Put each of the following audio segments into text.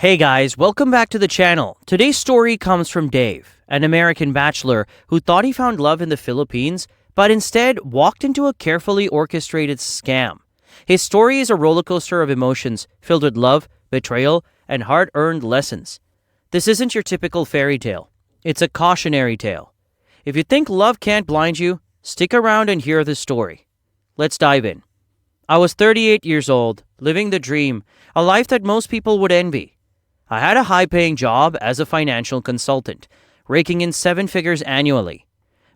Hey guys, welcome back to the channel. Today's story comes from Dave, an American bachelor who thought he found love in the Philippines, but instead walked into a carefully orchestrated scam. His story is a rollercoaster of emotions filled with love, betrayal, and hard-earned lessons. This isn't your typical fairy tale. It's a cautionary tale. If you think love can't blind you, stick around and hear the story. Let's dive in. I was 38 years old, living the dream, a life that most people would envy. I had a high-paying job as a financial consultant, raking in 7 figures annually.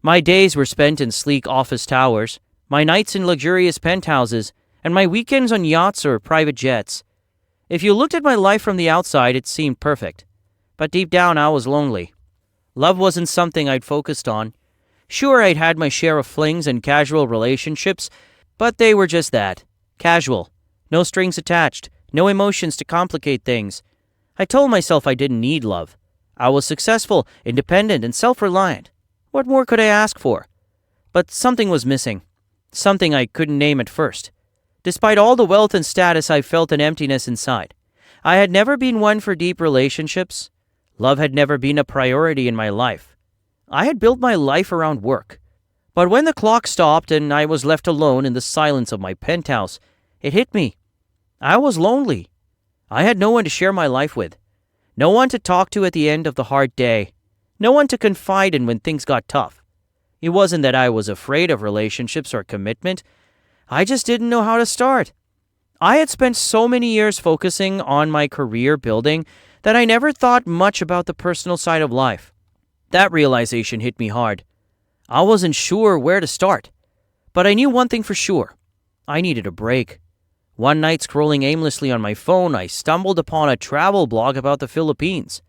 My days were spent in sleek office towers, my nights in luxurious penthouses, and my weekends on yachts or private jets. If you looked at my life from the outside, it seemed perfect. But deep down, I was lonely. Love wasn't something I'd focused on. Sure, I'd had my share of flings and casual relationships, but they were just that. Casual. No strings attached. No emotions to complicate things. I told myself I didn't need love. I was successful, independent, and self-reliant. What more could I ask for? But something was missing. Something I couldn't name at first. Despite all the wealth and status, I felt an emptiness inside. I had never been one for deep relationships. Love had never been a priority in my life. I had built my life around work. But when the clock stopped and I was left alone in the silence of my penthouse, it hit me. I was lonely. I had no one to share my life with. No one to talk to at the end of the hard day. No one to confide in when things got tough. It wasn't that I was afraid of relationships or commitment. I just didn't know how to start. I had spent so many years focusing on my career building that I never thought much about the personal side of life. That realization hit me hard. I wasn't sure where to start. But I knew one thing for sure. I needed a break. One night, scrolling aimlessly on my phone, I stumbled upon a travel blog about the Philippines.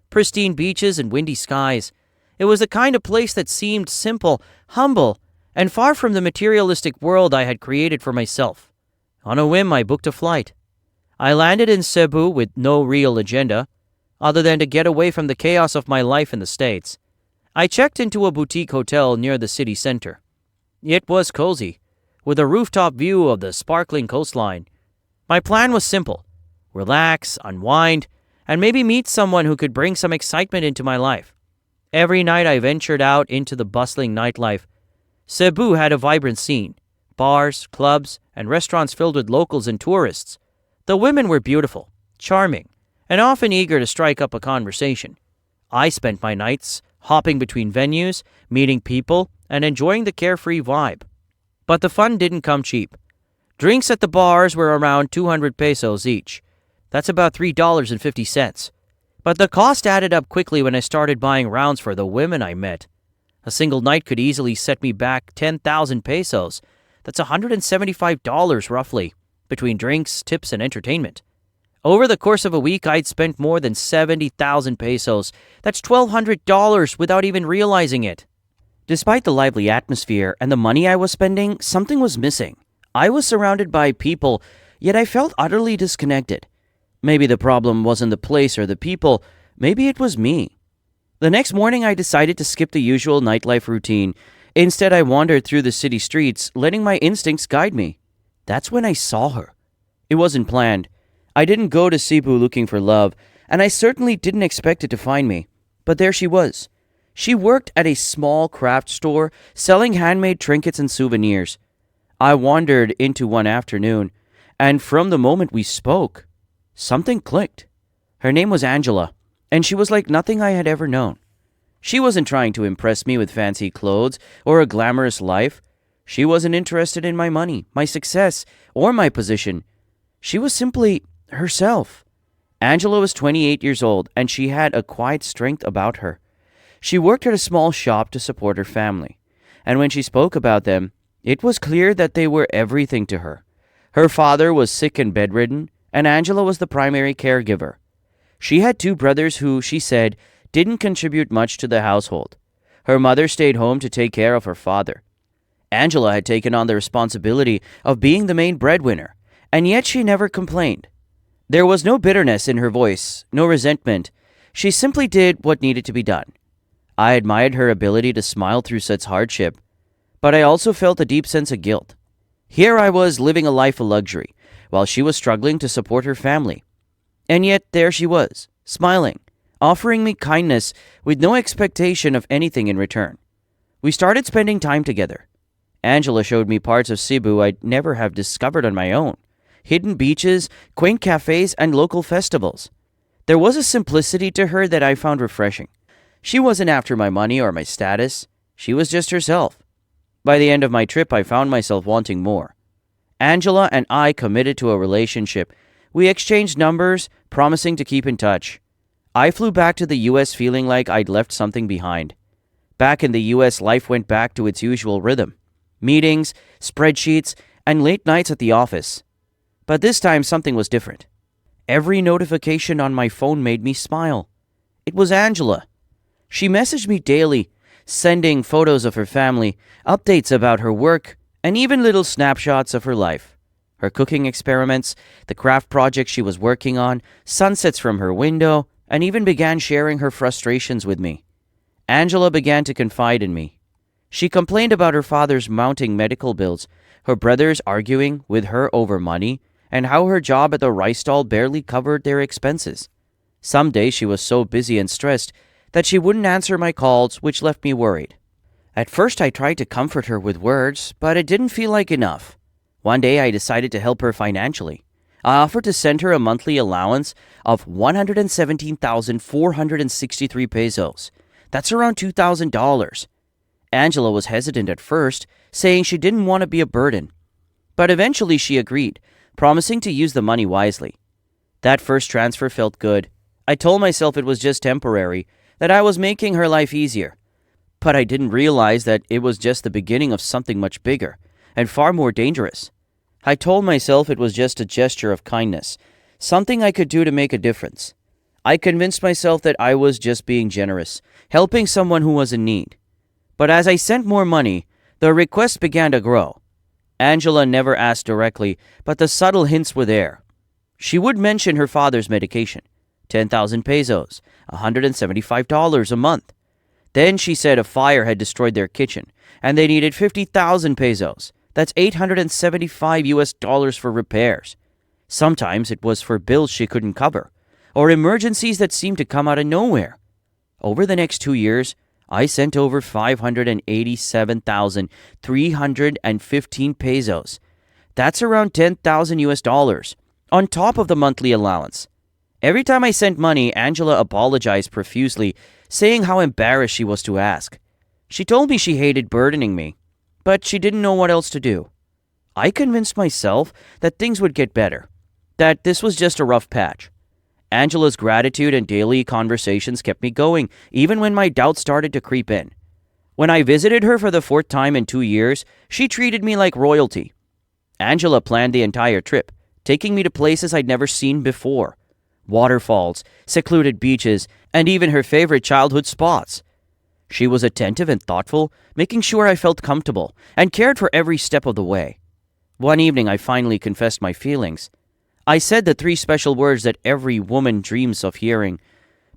Pristine beaches and windy skies. It was the kind of place that seemed simple, humble, and far from the materialistic world I had created for myself. On a whim, I booked a flight. I landed in Cebu with no real agenda, other than to get away from the chaos of my life in the States. I checked into a boutique hotel near the city center. It was cozy, with a rooftop view of the sparkling coastline. My plan was simple: relax, unwind, and maybe meet someone who could bring some excitement into my life. Every night I ventured out into the bustling nightlife. Cebu had a vibrant scene: bars, clubs, and restaurants filled with locals and tourists. The women were beautiful, charming, and often eager to strike up a conversation. I spent my nights hopping between venues, meeting people, and enjoying the carefree vibe. But the fun didn't come cheap. Drinks at the bars were around 200 pesos each. That's about $3.50. But the cost added up quickly when I started buying rounds for the women I met. A single night could easily set me back 10,000 pesos. That's $175 roughly, between drinks, tips, and entertainment. Over the course of a week, I'd spent more than 70,000 pesos. That's $1,200 without even realizing it. Despite the lively atmosphere and the money I was spending, something was missing. I was surrounded by people, yet I felt utterly disconnected. Maybe the problem wasn't the place or the people. Maybe it was me. The next morning, I decided to skip the usual nightlife routine. Instead, I wandered through the city streets, letting my instincts guide me. That's when I saw her. It wasn't planned. I didn't go to Cebu looking for love, and I certainly didn't expect it to find me. But there she was. She worked at a small craft store selling handmade trinkets and souvenirs. I wandered into one afternoon, and from the moment we spoke, something clicked. Her name was Angela, and she was like nothing I had ever known. She wasn't trying to impress me with fancy clothes or a glamorous life. She wasn't interested in my money, my success, or my position. She was simply herself. Angela was 28 years old, and she had a quiet strength about her. She worked at a small shop to support her family, and when she spoke about them, it was clear that they were everything to her. Her father was sick and bedridden, and Angela was the primary caregiver. She had 2 brothers who, she said, didn't contribute much to the household. Her mother stayed home to take care of her father. Angela had taken on the responsibility of being the main breadwinner, and yet she never complained. There was no bitterness in her voice, no resentment. She simply did what needed to be done. I admired her ability to smile through such hardship, but I also felt a deep sense of guilt. Here I was living a life of luxury, while she was struggling to support her family. And yet there she was, smiling, offering me kindness with no expectation of anything in return. We started spending time together. Angela showed me parts of Cebu I'd never have discovered on my own. Hidden beaches, quaint cafes, and local festivals. There was a simplicity to her that I found refreshing. She wasn't after my money or my status. She was just herself. By the end of my trip, I found myself wanting more. Angela and I committed to a relationship. We exchanged numbers, promising to keep in touch. I flew back to the US feeling like I'd left something behind. Back in the US, life went back to its usual rhythm. Meetings, spreadsheets, and late nights at the office. But this time something was different. Every notification on my phone made me smile. It was Angela. She messaged me daily, sending photos of her family, updates about her work, and even little snapshots of her life. Her cooking experiments, the craft project she was working on, sunsets from her window, and even began sharing her frustrations with me. Angela began to confide in me. She complained about her father's mounting medical bills, her brothers arguing with her over money, and how her job at the rice stall barely covered their expenses. Some days she was so busy and stressed that she wouldn't answer my calls, which left me worried. At first I tried to comfort her with words, but it didn't feel like enough. One day I decided to help her financially. I offered to send her a monthly allowance of 117,463 pesos. That's around $2,000. Angela was hesitant at first, saying she didn't want to be a burden. But eventually she agreed, promising to use the money wisely. That first transfer felt good. I told myself it was just temporary, that I was making her life easier. But I didn't realize that it was just the beginning of something much bigger and far more dangerous. I told myself it was just a gesture of kindness, something I could do to make a difference. I convinced myself that I was just being generous, helping someone who was in need. But as I sent more money, the requests began to grow. Angela never asked directly, but the subtle hints were there. She would mention her father's medication, 10,000 pesos, $175 a month. Then she said a fire had destroyed their kitchen, and they needed 50,000 pesos. That's $875 for repairs. Sometimes it was for bills she couldn't cover, or emergencies that seemed to come out of nowhere. Over the next 2 years, I sent over 587,315 pesos. That's around $10,000 on top of the monthly allowance. Every time I sent money, Angela apologized profusely, saying how embarrassed she was to ask. She told me she hated burdening me, but she didn't know what else to do. I convinced myself that things would get better, that this was just a rough patch. Angela's gratitude and daily conversations kept me going, even when my doubts started to creep in. When I visited her for the 4th time in 2 years, she treated me like royalty. Angela planned the entire trip, taking me to places I'd never seen before. Waterfalls, secluded beaches, and even her favorite childhood spots. She was attentive and thoughtful, making sure I felt comfortable and cared for every step of the way. One evening, I finally confessed my feelings. I said the 3 special words that every woman dreams of hearing,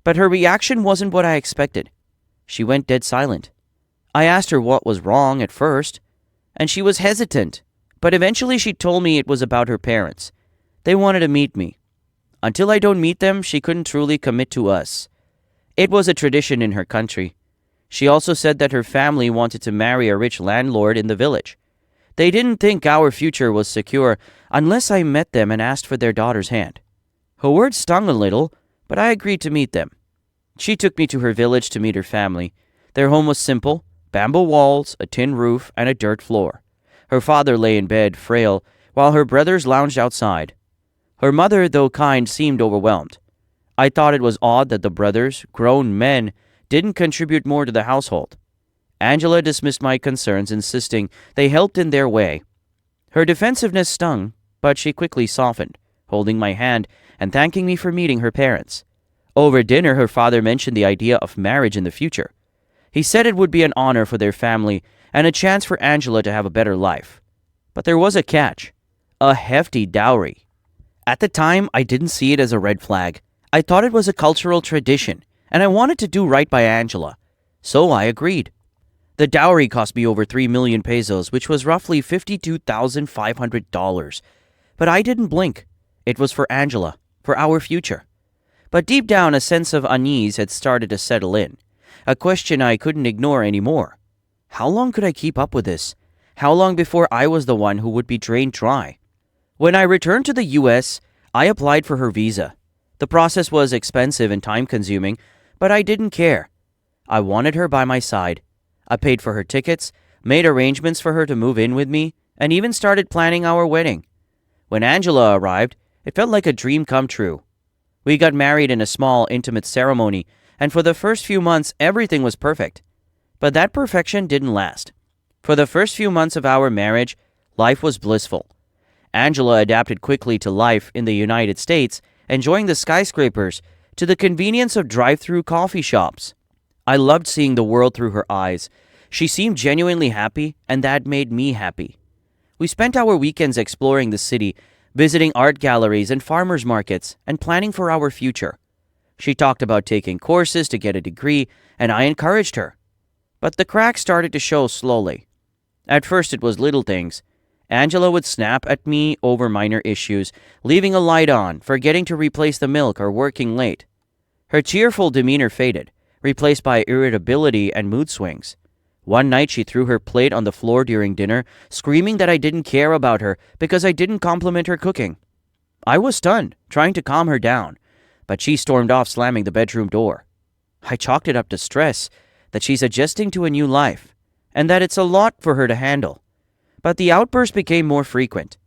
but her reaction wasn't what I expected. She went dead silent. I asked her what was wrong at first, and she was hesitant, but eventually she told me it was about her parents. They wanted to meet me. Until I don't meet them, she couldn't truly commit to us. It was a tradition in her country. She also said that her family wanted to marry a rich landlord in the village. They didn't think our future was secure unless I met them and asked for their daughter's hand. Her words stung a little, but I agreed to meet them. She took me to her village to meet her family. Their home was simple, bamboo walls, a tin roof, and a dirt floor. Her father lay in bed, frail, while her brothers lounged outside. Her mother, though kind, seemed overwhelmed. I thought it was odd that the brothers, grown men, didn't contribute more to the household. Angela dismissed my concerns, insisting they helped in their way. Her defensiveness stung, but she quickly softened, holding my hand and thanking me for meeting her parents. Over dinner, her father mentioned the idea of marriage in the future. He said it would be an honor for their family and a chance for Angela to have a better life. But there was a catch: a hefty dowry. At the time, I didn't see it as a red flag. I thought it was a cultural tradition, and I wanted to do right by Angela. So I agreed. The dowry cost me over 3 million pesos, which was roughly $52,500. But I didn't blink. It was for Angela, for our future. But deep down, a sense of unease had started to settle in. A question I couldn't ignore anymore. How long could I keep up with this? How long before I was the one who would be drained dry? When I returned to the US, I applied for her visa. The process was expensive and time-consuming, but I didn't care. I wanted her by my side. I paid for her tickets, made arrangements for her to move in with me, and even started planning our wedding. When Angela arrived, it felt like a dream come true. We got married in a small, intimate ceremony, and for the first few months, everything was perfect. But that perfection didn't last. For the first few months of our marriage, life was blissful. Angela adapted quickly to life in the United States, enjoying the skyscrapers, to the convenience of drive-through coffee shops. I loved seeing the world through her eyes. She seemed genuinely happy, and that made me happy. We spent our weekends exploring the city, visiting art galleries and farmers markets, and planning for our future. She talked about taking courses to get a degree, and I encouraged her. But the cracks started to show slowly. At first it was little things. Angela would snap at me over minor issues, leaving a light on, forgetting to replace the milk, or working late. Her cheerful demeanor faded, replaced by irritability and mood swings. One night she threw her plate on the floor during dinner, screaming that I didn't care about her because I didn't compliment her cooking. I was stunned, trying to calm her down, but she stormed off, slamming the bedroom door. I chalked it up to stress, that she's adjusting to a new life, and that it's a lot for her to handle. But the outbursts became more frequent.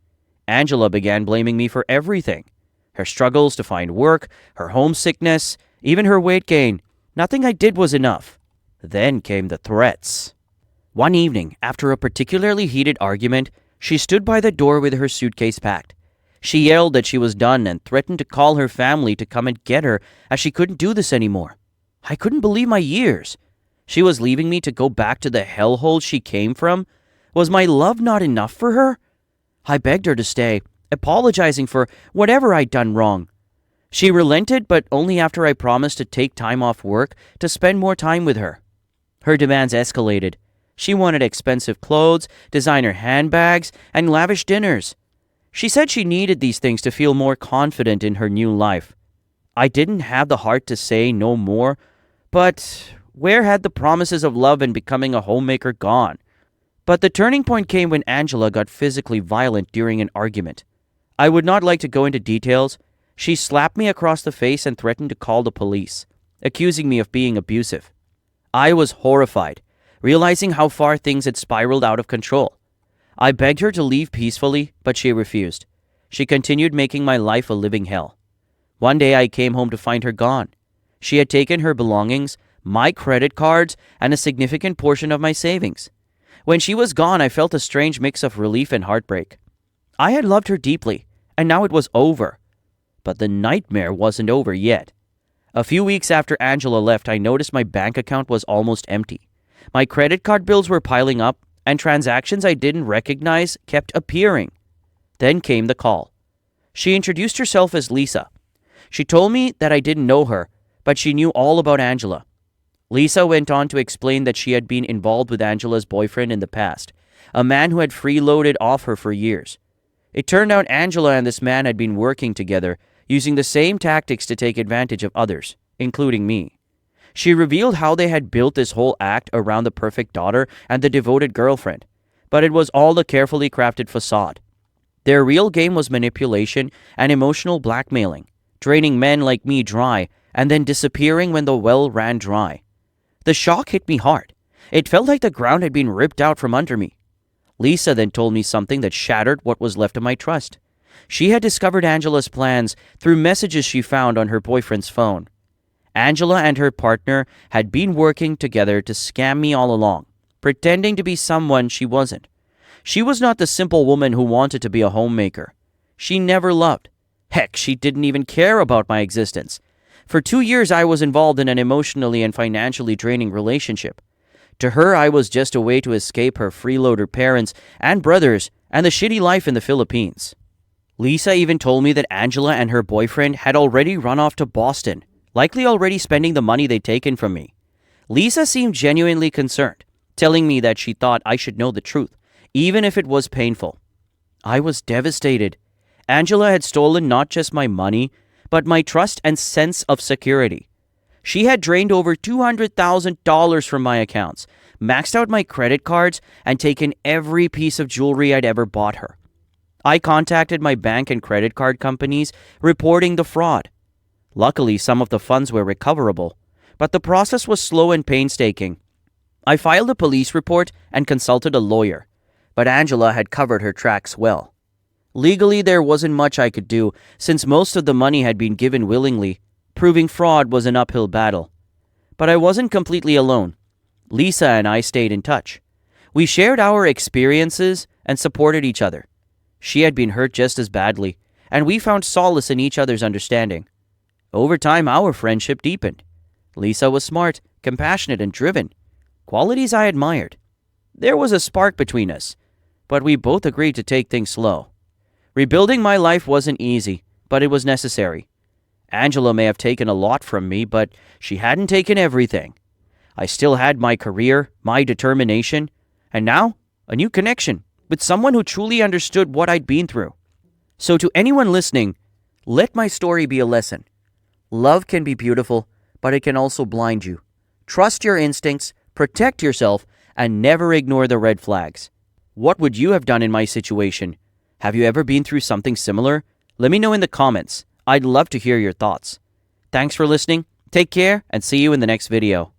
Angela began blaming me for everything. Her struggles to find work, her homesickness, even her weight gain. Nothing I did was enough. Then came the threats. One evening, after a particularly heated argument, she stood by the door with her suitcase packed. She yelled that she was done and threatened to call her family to come and get her, as she couldn't do this anymore. I couldn't believe my ears. She was leaving me to go back to the hellhole she came from? Was my love not enough for her? I begged her to stay, apologizing for whatever I'd done wrong. She relented, but only after I promised to take time off work to spend more time with her. Her demands escalated. She wanted expensive clothes, designer handbags, and lavish dinners. She said she needed these things to feel more confident in her new life. I didn't have the heart to say no more, but where had the promises of love and becoming a homemaker gone? But the turning point came when Angela got physically violent during an argument. I would not like to go into details. She slapped me across the face and threatened to call the police, accusing me of being abusive. I was horrified, realizing how far things had spiraled out of control. I begged her to leave peacefully, but she refused. She continued making my life a living hell. One day I came home to find her gone. She had taken her belongings, my credit cards, and a significant portion of my savings. When she was gone, I felt a strange mix of relief and heartbreak. I had loved her deeply, and now it was over. But the nightmare wasn't over yet. A few weeks after Angela left, I noticed my bank account was almost empty. My credit card bills were piling up, and transactions I didn't recognize kept appearing. Then came the call. She introduced herself as Lisa. She told me that I didn't know her, but she knew all about Angela. Lisa went on to explain that she had been involved with Angela's boyfriend in the past, a man who had freeloaded off her for years. It turned out Angela and this man had been working together, using the same tactics to take advantage of others, including me. She revealed how they had built this whole act around the perfect daughter and the devoted girlfriend, but it was all a carefully crafted facade. Their real game was manipulation and emotional blackmailing, draining men like me dry and then disappearing when the well ran dry. The shock hit me hard. It felt like the ground had been ripped out from under me. Lisa then told me something that shattered what was left of my trust. She had discovered Angela's plans through messages she found on her boyfriend's phone. Angela and her partner had been working together to scam me all along, pretending to be someone she wasn't. She was not the simple woman who wanted to be a homemaker. She never loved. Heck, she didn't even care about my existence. For 2 years, I was involved in an emotionally and financially draining relationship. To her, I was just a way to escape her freeloader parents and brothers and the shitty life in the Philippines. Lisa even told me that Angela and her boyfriend had already run off to Boston, likely already spending the money they'd taken from me. Lisa seemed genuinely concerned, telling me that she thought I should know the truth, even if it was painful. I was devastated. Angela had stolen not just my money, but my trust and sense of security. She had drained over $200,000 from my accounts, maxed out my credit cards, and taken every piece of jewelry I'd ever bought her. I contacted my bank and credit card companies, reporting the fraud. Luckily, some of the funds were recoverable, but the process was slow and painstaking. I filed a police report and consulted a lawyer, but Angela had covered her tracks well. Legally, there wasn't much I could do since most of the money had been given willingly. Proving fraud was an uphill battle. But I wasn't completely alone. Lisa and I stayed in touch. We shared our experiences and supported each other. She had been hurt just as badly, and we found solace in each other's understanding. Over time, our friendship deepened. Lisa was smart, compassionate, and driven, qualities I admired. There was a spark between us, but we both agreed to take things slow. Rebuilding my life wasn't easy, but it was necessary. Angela may have taken a lot from me, but she hadn't taken everything. I still had my career, my determination, and now a new connection with someone who truly understood what I'd been through. So to anyone listening, let my story be a lesson. Love can be beautiful, but it can also blind you. Trust your instincts, protect yourself, and never ignore the red flags. What would you have done in my situation? Have you ever been through something similar? Let me know in the comments. I'd love to hear your thoughts. Thanks for listening. Take care and see you in the next video.